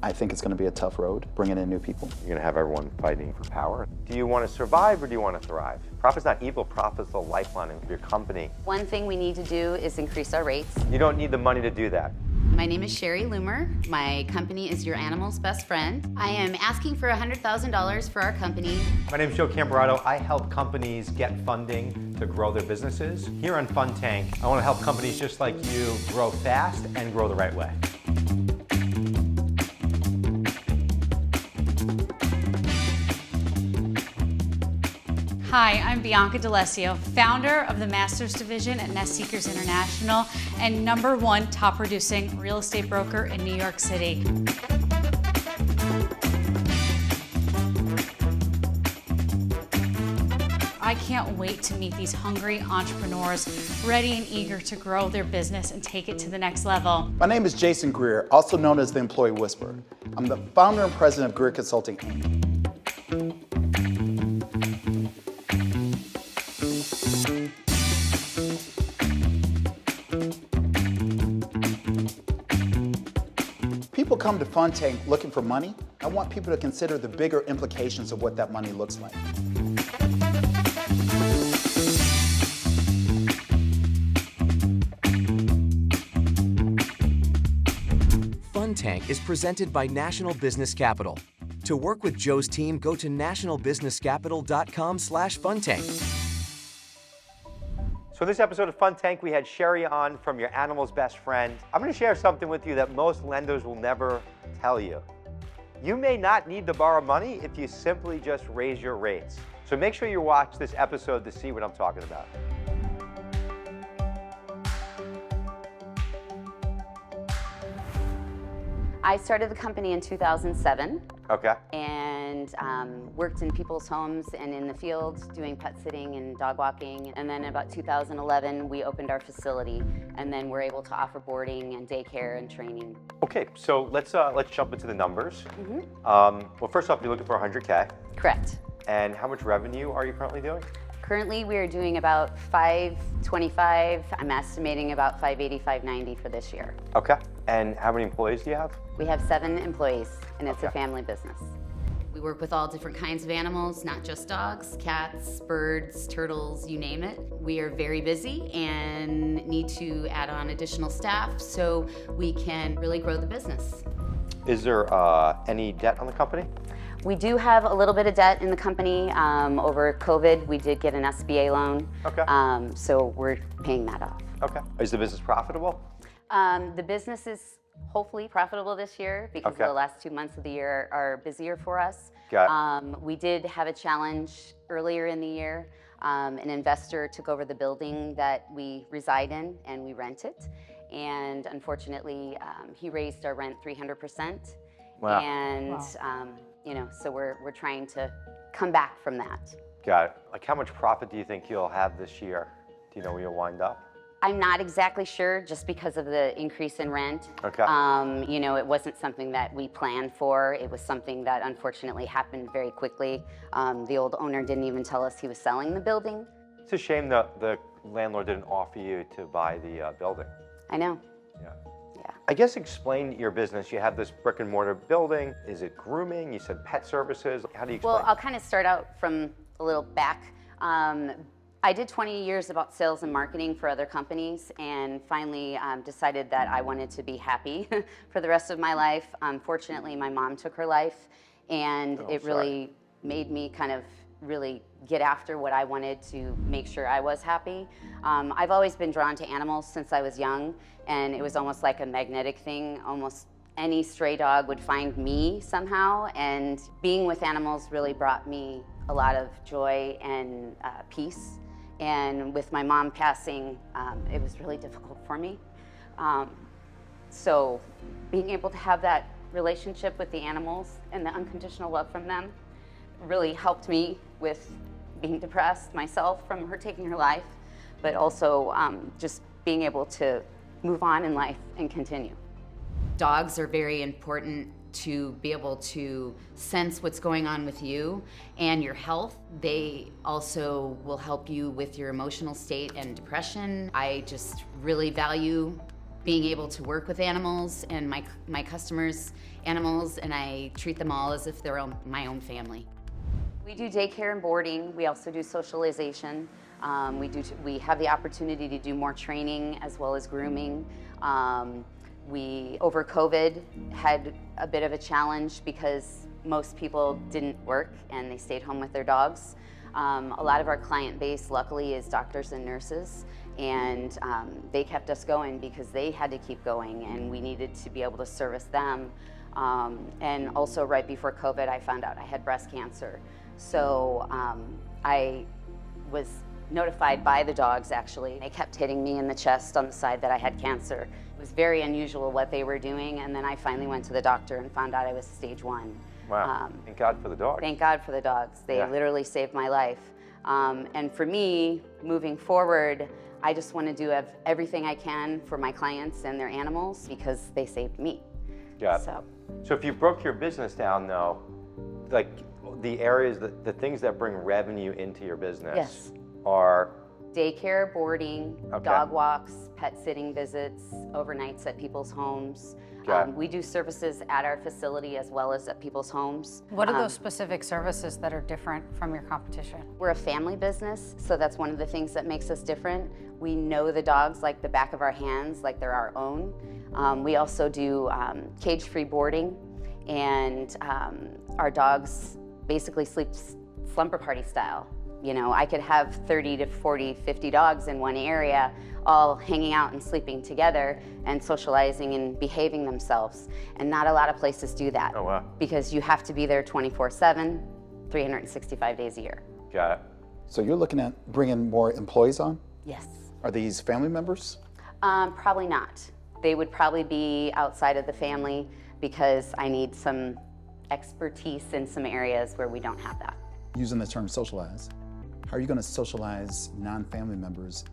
I think it's going to be a tough road, bringing in new people. You're going to have everyone fighting for power. Do you want to survive or do you want to thrive? Profit's not evil, profit's the lifeline of your company. One thing we need to do is increase our rates. You don't need the money to do that. My name is Sherry Loomer. My company is Your Animal's Best Friend. I am asking for $100,000 for our company. My name is Camberato. I help companies get funding to grow their businesses. Here on Fun Tank, I want to help companies just like you grow fast and grow the right way. Hi, I'm Bianca D'Alessio, founder of the Masters Division at Nest Seekers International and #1 top producing real estate broker in New York City. I can't wait to meet these hungry entrepreneurs ready and eager to grow their business and take it to the next level. My name is Jason Greer, also known as the Employee Whisperer. I'm the founder and president of Greer Consulting, Inc. People come to Fun Tank looking for money. I want people to consider the bigger implications of what that money looks like. Fun Tank is presented by National Business Capital. To work with Joe's team, go to nationalbusinesscapital.com/funtank. So this episode of Fun Tank, we had Sherry on from Your Animal's Best Friend. I'm going to share something with you that most lenders will never tell you. You may not need to borrow money if you simply just raise your rates. So make sure you watch this episode to see what I'm talking about. I started the company in 2007 Okay. and worked in people's homes and in the field doing pet sitting and dog walking. And then about 2011, we opened our facility and then we're able to offer boarding and daycare and training. Okay, so let's jump into the numbers. Well, first off, you're looking for 100K. Correct. And how much revenue are you currently doing? Currently, we are doing about 525. I'm estimating about 580, 590 for this year. Okay. And how many employees do you have? We have 7 employees, and it's a Okay. family business. We work with all different kinds of animals, not just dogs, cats, birds, turtles, you name it. We are very busy and need to add on additional staff so we can really grow the business. Is there any debt on the company? We do have a little bit of debt in the company. Over COVID, we did get an SBA loan. Okay. So we're paying that off. Okay. Is the business profitable? The business is hopefully profitable this year because Okay. the last 2 months of the year are busier for us. Got We did have a challenge earlier in the year. An investor took over the building that we reside in and we rent it. And unfortunately, he raised our rent 300%. Wow. And so we're trying to come back from that. Got it. Like how much profit do you think you'll have this year? Do you know where you'll wind up? I'm not exactly sure just because of the increase in rent. Okay. It wasn't something that we planned for. It was something that unfortunately happened very quickly. The old owner didn't even tell us he was selling the building. It's a shame that the landlord didn't offer you to buy the building. I know. Yeah. Yeah. I guess explain your business. You have this brick and mortar building. Is it grooming? You said pet services. How do you explain? Well, I'll kind of start out from a little back. I did 20 years about sales and marketing for other companies and finally decided that I wanted to be happy for the rest of my life. Unfortunately, my mom took her life and it really made me kind of really get after what I wanted to make sure I was happy. I've always been drawn to animals since I was young and it was almost like a magnetic thing. Almost any stray dog would find me somehow, and being with animals really brought me a lot of joy and peace. And with my mom passing, it was really difficult for me. So being able to have that relationship with the animals and the unconditional love from them really helped me with being depressed myself from her taking her life, but also just being able to move on in life and continue. Dogs are very important to be able to sense what's going on with you and your health. They also will help you with your emotional state and depression. I just really value being able to work with animals and my customers' animals, and I treat them all as if they're my own family. We do daycare and boarding. We also do socialization. We have the opportunity to do more training as well as grooming. We, over COVID, had a bit of a challenge because most people didn't work and they stayed home with their dogs. A lot of our client base, luckily, is doctors and nurses, and they kept us going because they had to keep going, and we needed to be able to service them. And also, right before COVID, I found out I had breast cancer. So I was notified by the dogs, actually. They kept hitting me in the chest on the side that I had cancer. It was very unusual what they were doing, and then I finally went to the doctor and found out I was stage 1. Wow. Thank God for the dogs. Thank God for the dogs. They literally saved my life. And for me, moving forward, I just want to do everything I can for my clients and their animals because they saved me. Yeah. So if you broke your business down, though, like the areas, the things that bring revenue into your business are daycare, boarding, dog walks, pet sitting visits, overnights at people's homes. We do services at our facility as well as at people's homes. What are those specific services that are different from your competition? We're a family business, so that's one of the things that makes us different. We know the dogs like the back of our hands, like they're our own. We also do cage-free boarding, and our dogs basically sleep slumber party style. You know, I could have 30 to 40, 50 dogs in one area, all hanging out and sleeping together and socializing and behaving themselves. And not a lot of places do that. Oh, wow. Because you have to be there 24/7, 365 days a year. Got it. So you're looking at bringing more employees on? Yes. Are these family members? Probably not. They would probably be outside of the family because I need some expertise in some areas where we don't have that. Using the term socialize, how are you going to socialize non-family members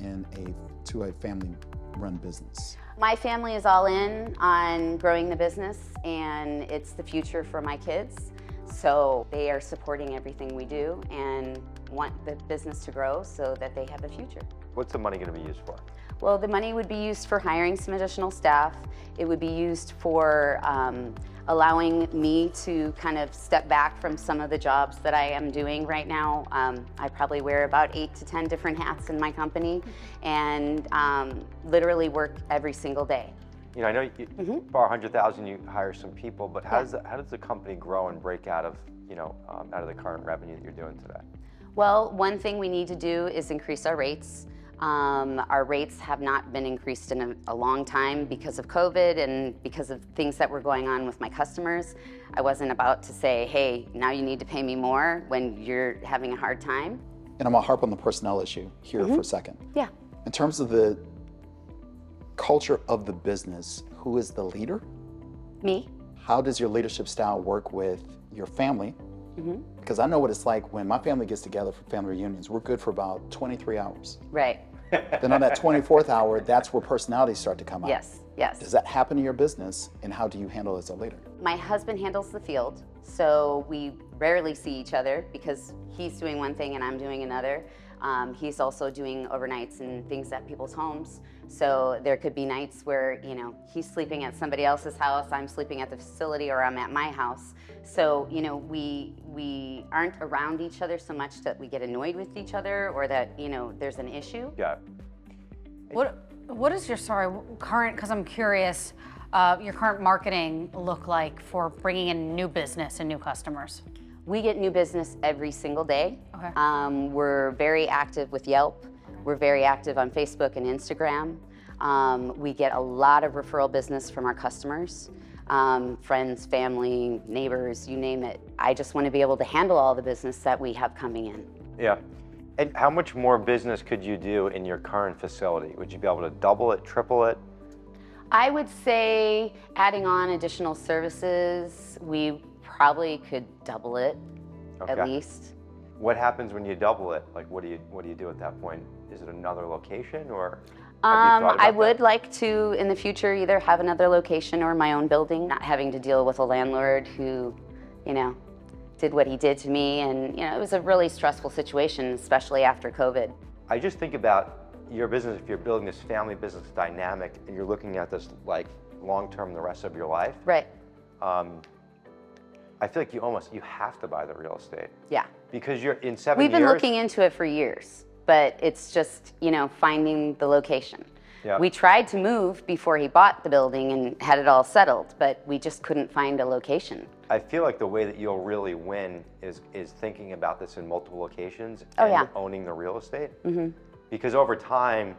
to a family-run business? My family is all in on growing the business, and it's the future for my kids. So they are supporting everything we do and want the business to grow so that they have a future. What's the money going to be used for? Well, the money would be used for hiring some additional staff. It would be used for allowing me to kind of step back from some of the jobs that I am doing right now. I probably wear about 8 to 10 different hats in my company and literally work every single day. You know, I know you bar 100,000, you hire some people, but how does the company grow and break out of, out of the current revenue that you're doing today? Well, one thing we need to do is increase our rates. Our rates have not been increased in a long time because of COVID and because of things that were going on with my customers. I wasn't about to say, hey, now you need to pay me more when you're having a hard time. And I'm going to harp on the personnel issue here for a second. Yeah. In terms of the culture of the business, who is the leader? Me. How does your leadership style work with your family? Because I know what it's like when my family gets together for family reunions. We're good for about 23 hours. Right. Then on that 24th hour, that's where personalities start to come out. Yes, yes. Does that happen in your business, and how do you handle it as a leader? My husband handles the field, so we rarely see each other because he's doing one thing and I'm doing another. He's also doing overnights and things at people's homes. So there could be nights where, he's sleeping at somebody else's house, I'm sleeping at the facility, or I'm at my house. So, we aren't around each other so much that we get annoyed with each other or that, there's an issue. Yeah. What is your, current, because I'm curious, your current marketing look like for bringing in new business and new customers? We get new business every single day. Okay. We're very active with Yelp. We're very active on Facebook and Instagram. We get a lot of referral business from our customers, friends, family, neighbors, you name it. I just want to be able to handle all the business that we have coming in. Yeah. And how much more business could you do in your current facility? Would you be able to double it, triple it? I would say adding on additional services, we probably could double it at least. What happens when you double it? Like, what do you do at that point? Is it another location, or? I would like to, in the future, either have another location or my own building, not having to deal with a landlord who, did what he did to me. And, it was a really stressful situation, especially after COVID. I just think about your business, if you're building this family business dynamic and you're looking at this like long-term the rest of your life, Right. I feel like you have to buy the real estate. Yeah. Because you're in 7 We've years. been looking into it for years, but it's just, finding the location. Yeah. We tried to move before he bought the building and had it all settled, but we just couldn't find a location. I feel like the way that you'll really win is thinking about this in multiple locations Oh, and yeah. owning the real estate. Mm-hmm. Because over time,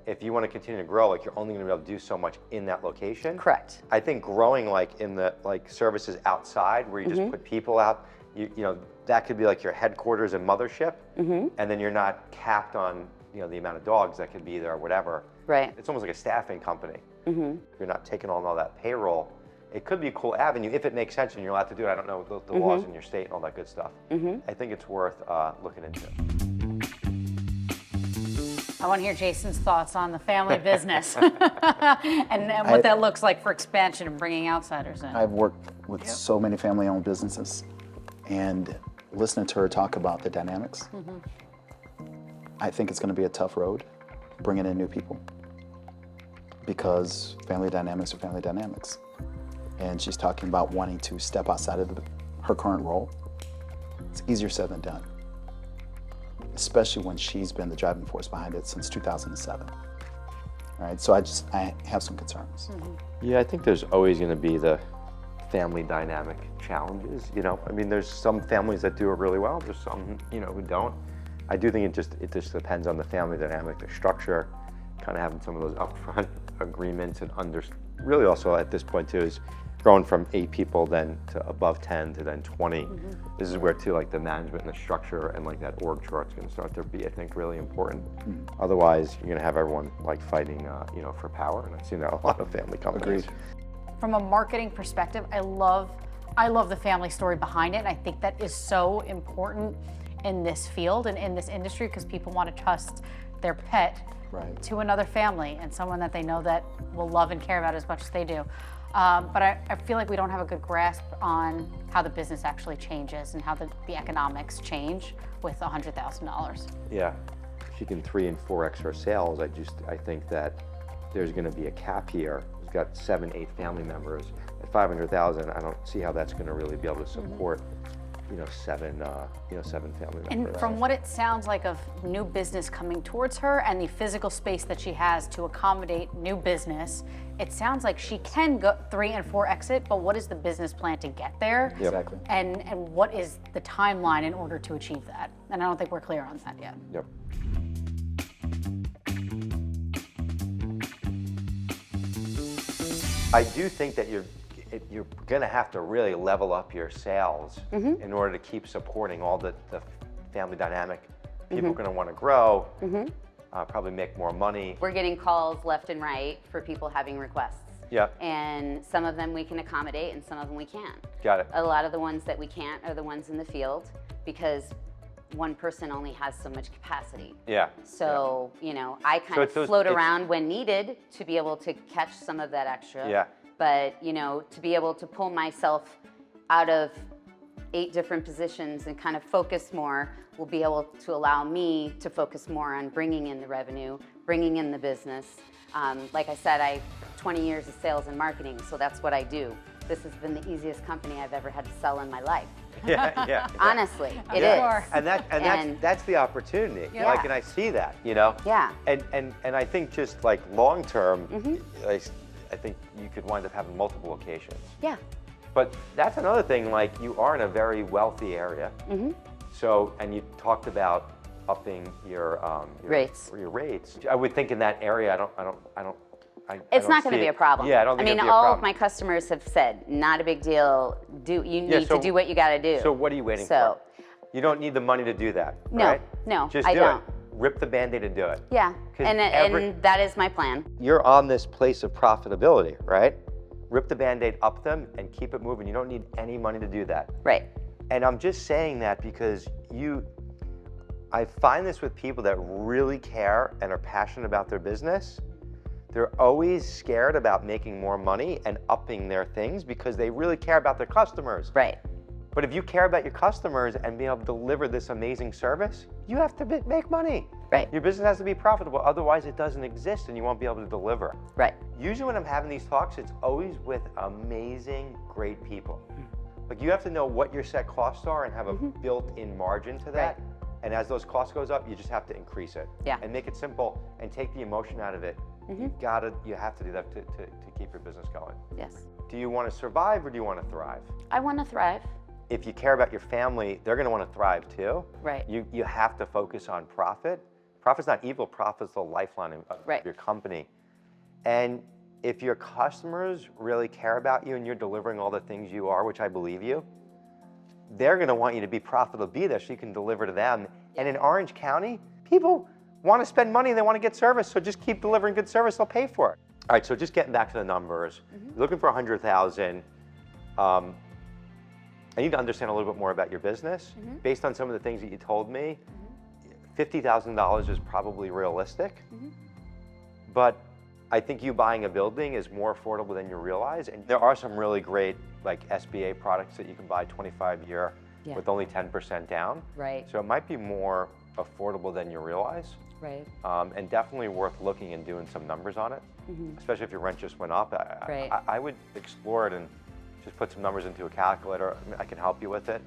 if you want to continue to grow, like you're only going to be able to do so much in that location. Correct. I think growing like in the services outside where you just put people out, you know, that could be like your headquarters and mothership, and then you're not capped on the amount of dogs that could be there or whatever. Right. It's almost like a staffing company. You're not taking on all that payroll. It could be a cool avenue if it makes sense and you're allowed to do it. I don't know the laws in your state and all that good stuff. I think it's worth looking into. I want to hear Jason's thoughts on the family business and what that looks like for expansion and bringing outsiders in. I've worked with so many family-owned businesses, and listening to her talk about the dynamics, I think it's going to be a tough road bringing in new people, because family dynamics are family dynamics. And she's talking about wanting to step outside of her current role. It's easier said than done, especially when she's been the driving force behind it since 2007. All right, so I have some concerns. Yeah, I think there's always going to be the family dynamic challenges. I mean, there's some families that do it really well. There's some, who don't. I do think it just depends on the family dynamic, the structure, kind of having some of those upfront agreements, and really also at this point too is growing from 8 people then to above 10 to then 20. This is where too like the management and the structure and like that org chart's going to start to be, I think, really important. Otherwise, you're going to have everyone like fighting, for power, and I've seen that a lot of family companies. Agreed. From a marketing perspective, I love the family story behind it. And I think that is so important in this field and in this industry, because people want to trust their pet to another family and someone that they know that will love and care about as much as they do. But I feel like we don't have a good grasp on how the business actually changes and how the economics change with $100,000. Yeah, if you can 3 and 4x her sales, I think that there's going to be a cap here. We've got 7, 8 family members at 500,000. I don't see how that's going to really be able to support, 7 family members. And from what it sounds like of new business coming towards her and the physical space that she has to accommodate new business, it sounds like she can go 3 and 4 exit, but what is the business plan to get there? Exactly. And what is the timeline in order to achieve that? And I don't think we're clear on that yet. Yep. I do think that you're going to have to really level up your sales in order to keep supporting all the family dynamic. People are going to want to grow, probably make more money. We're getting calls left and right for people having requests. Yeah. And some of them we can accommodate and some of them we can't. Got it. A lot of the ones that we can't are the ones in the field, because one person only has so much capacity. Yeah. So, I kind of float around when needed to be able to catch some of that extra. Yeah. But, to be able to pull myself out of 8 different positions and kind of focus more will be able to allow me to focus more on bringing in the revenue, bringing in the business. Like I said, I have 20 years of sales and marketing, so that's what I do. This has been the easiest company I've ever had to sell in my life. Yeah. Honestly, it Sure. is. And that's the opportunity. Yeah. Like, and I see that, Yeah. And I think just like long term, I think you could wind up having multiple locations. Yeah. But that's another thing. Like, you are in a very wealthy area. So, and you talked about upping your Rates. Your rates. I would think in that area, It's not going to be a problem. Yeah, I don't think it'd be a all problem. of my customers have said, not a big deal. You need to do what you got to do. So what are you waiting for? You don't need the money to do that, No, right? no, Just I do don't. it. Rip the Band-Aid and do it. Yeah, 'Cause and that is my plan. You're on this place of profitability, right? Rip the Band-Aid, up them, and keep it moving. You don't need any money to do that. Right. And I'm just saying that because I find this with people that really care and are passionate about their business. They're always scared about making more money and upping their things because they really care about their customers. Right. But if you care about your customers and be able to deliver this amazing service, you have to make money. Right. Your business has to be profitable, otherwise it doesn't exist and you won't be able to deliver. Right. Usually when I'm having these talks, it's always with amazing, great people. Like you have to know what your set costs are and have a built-in margin to that. Right. And as those costs goes up, you just have to increase it. Yeah. And make it simple and take the emotion out of it. You have to do that to keep your business going. Yes. Do you want to survive or do you want to thrive? I want to thrive. If you care about your family, they're going to want to thrive too. Right. You have to focus on profit. Profit's not evil, profit's the lifeline of your company. And if your customers really care about you and you're delivering all the things you are, which I believe you, they're going to want you to be profitable, be there so you can deliver to them. And in Orange County, people want to spend money, they want to get service, so just keep delivering good service, they'll pay for it. All right, so just getting back to the numbers, looking for 100,000. I need to understand a little bit more about your business. Based on some of the things that you told me, $50,000 is probably realistic. But I think you buying a building is more affordable than you realize. And there are some really great like SBA products that you can buy 25-year with only 10% down. Right. So it might be more affordable than you realize. Right. And definitely worth looking and doing some numbers on it, especially if your rent just went up. I would explore it and just put some numbers into a calculator. I mean, I can help you with it,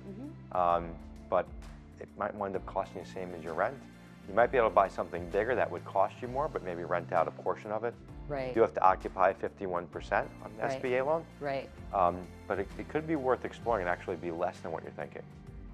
but it might wind up costing you the same as your rent. You might be able to buy something bigger that would cost you more, but maybe rent out a portion of it. Right. You do have to occupy 51% on an SBA loan. Right. But it could be worth exploring and actually be less than what you're thinking.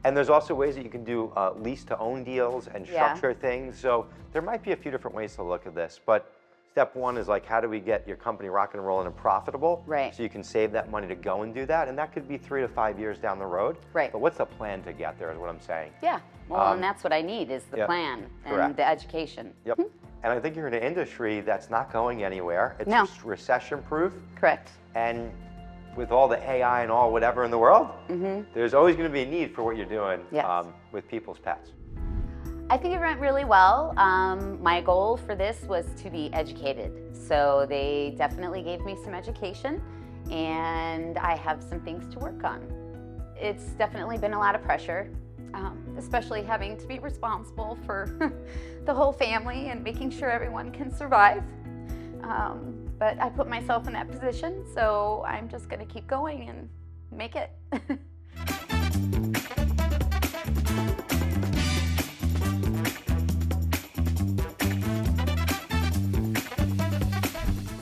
And there's also ways that you can do lease-to-own deals and structure things. So there might be a few different ways to look at this. But step one is like, how do we get your company rocking and rolling and profitable? Right. So you can save that money to go and do that. And that could be 3 to 5 years down the road. Right. But what's the plan to get there is what I'm saying. Yeah. Well, and that's what I need is the plan and the education. Yep. And I think you're in an industry that's not going anywhere. It's No. just recession-proof. Correct. And with all the AI and all whatever in the world, there's always going to be a need for what you're doing with people's pets. I think it went really well. My goal for this was to be educated. So they definitely gave me some education and I have some things to work on. It's definitely been a lot of pressure, especially having to be responsible for the whole family and making sure everyone can survive. But I put myself in that position, so I'm just going to keep going and make it.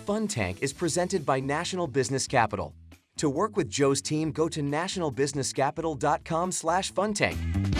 Fun Tank is presented by National Business Capital. To work with Joe's team, go to nationalbusinesscapital.com/funtank.